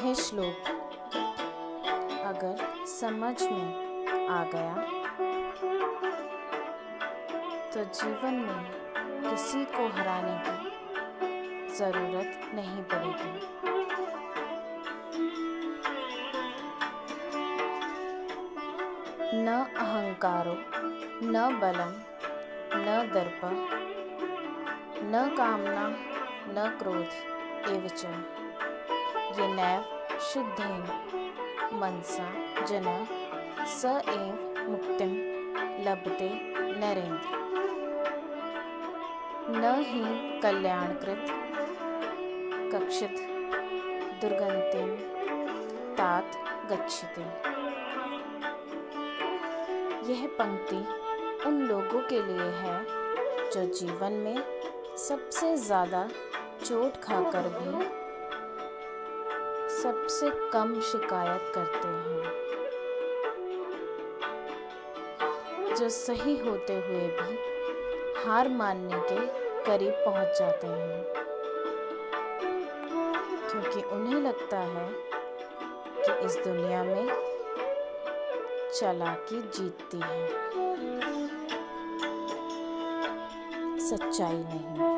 यह श्लोक अगर समझ में आ गया तो जीवन में किसी को हराने की ज़रूरत नहीं पड़ेगी। न अहंकारो न बलम न दर्प न कामना न क्रोध एवच येनैव शुद्धेन मनसा जनः स एव मुक्तिं लभते नरेन्द्र। न हि कल्याणकृत कक्षित दुर्गतिं तात गच्छति। यह पंक्ति उन लोगों के लिए है जो जीवन में सबसे ज़्यादा चोट खाकर भी सबसे कम शिकायत करते हैं, जो सही होते हुए भी हार मानने के करीब पहुंच जाते हैं, क्योंकि उन्हें लगता है कि इस दुनिया में चालाकी जीतती है, सच्चाई नहीं।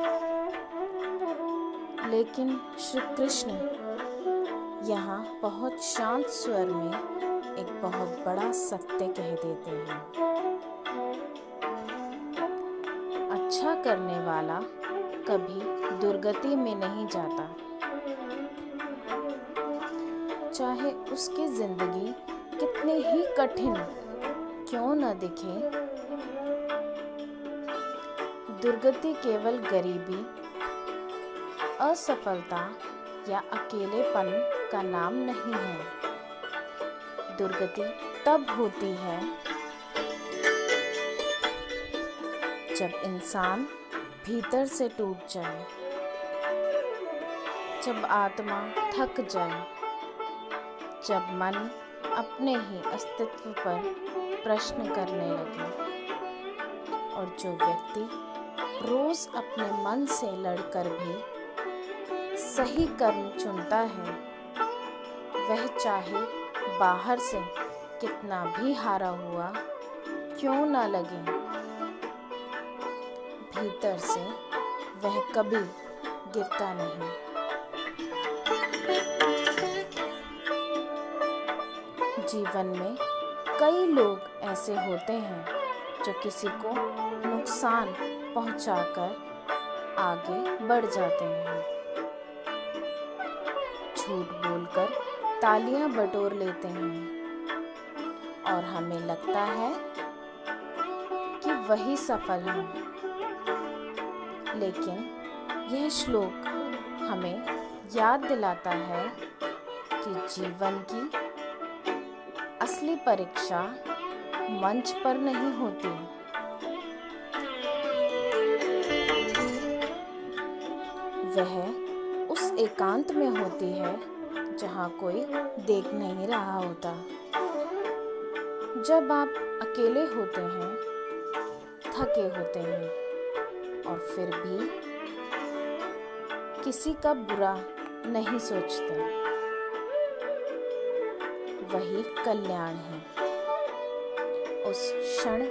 लेकिन श्री कृष्ण यहाँ बहुत शांत स्वर में एक बहुत बड़ा सत्य कह देते हैं। अच्छा करने वाला कभी दुर्गति में नहीं जाता, चाहे उसकी जिंदगी कितनी ही कठिन क्यों न दिखे। दुर्गति केवल गरीबी, असफलता या अकेलेपन का नाम नहीं है। दुर्गति तब होती है जब इंसान भीतर से टूट जाए, जब आत्मा थक जाए, जब मन अपने ही अस्तित्व पर प्रश्न करने लगे और जो व्यक्ति रोज अपने मन से लड़कर भी सही कर्म चुनता है, वह चाहे बाहर से कितना भी हारा हुआ क्यों न लगे, भीतर से वह कभी गिरता नहीं। जीवन में कई लोग ऐसे होते हैं जो किसी को नुकसान पहुंचाकर आगे बढ़ जाते हैं, झूठ बोलकर तालियां बटोर लेते हैं और हमें लगता है कि वही सफल हैं। लेकिन यह श्लोक हमें याद दिलाता है कि जीवन की असली परीक्षा मंच पर नहीं होती, वह उस एकांत में होती है जहाँ कोई देख नहीं रहा होता। जब आप अकेले होते हैं, थके होते हैं और फिर भी किसी का बुरा नहीं सोचते, वही कल्याण है। उस क्षण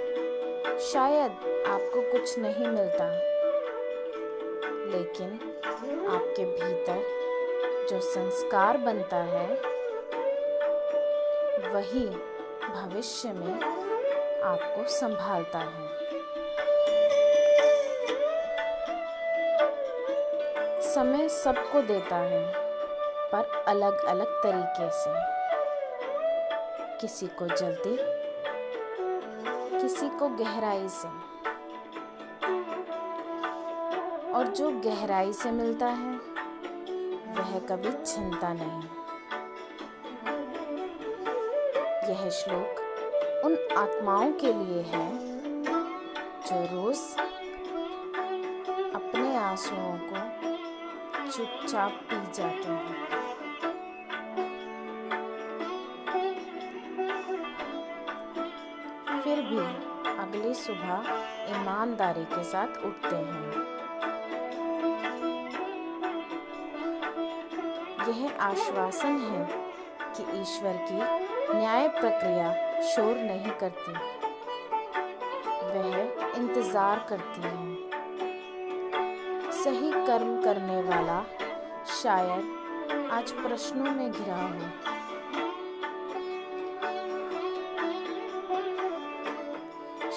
शायद आपको कुछ नहीं मिलता, लेकिन आपके भीतर जो संस्कार बनता है, वही भविष्य में आपको संभालता है। समय सबको देता है, पर अलग अलग तरीके से। किसी को जल्दी, किसी को गहराई से, और जो गहराई से मिलता है वह कभी छिनता नहीं। यह श्लोक उन आत्माओं के लिए है जो रोज अपने आंसुओं को चुपचाप पी जाते हैं, फिर भी अगली सुबह ईमानदारी के साथ उठते हैं। यह आश्वासन है कि ईश्वर की न्याय प्रक्रिया शोर नहीं करती, वह इंतजार करती है। सही कर्म करने वाला शायद आज प्रश्नों में घिरा हो,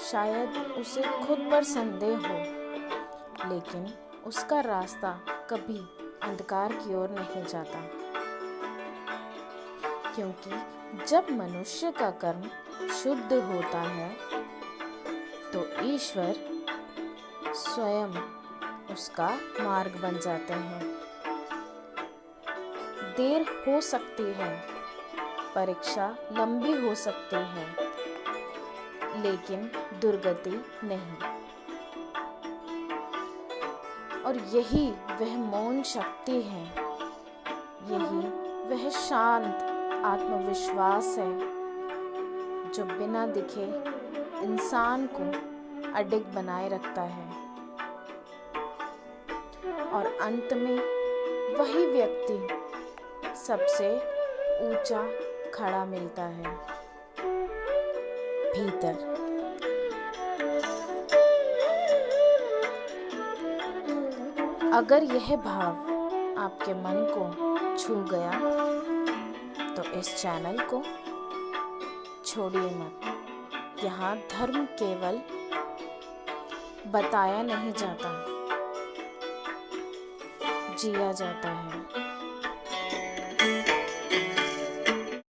शायद उसे खुद पर संदेह हो, लेकिन उसका रास्ता कभी अंधकार की ओर नहीं जाता, क्योंकि जब मनुष्य का कर्म शुद्ध होता है तो ईश्वर स्वयं उसका मार्ग बन जाते हैं। देर हो सकती है, परीक्षा लंबी हो सकती है, लेकिन दुर्गति नहीं। और यही वह मौन शक्ति है, यही वह शांत आत्मविश्वास है जो बिना दिखे इंसान को अडिग बनाए रखता है। और अंत में वही व्यक्ति सबसे ऊंचा खड़ा मिलता है भीतर। अगर यह भाव आपके मन को छू गया तो इस चैनल को छोड़िए मत। यहाँ धर्म केवल बताया नहीं जाता, जिया जाता है।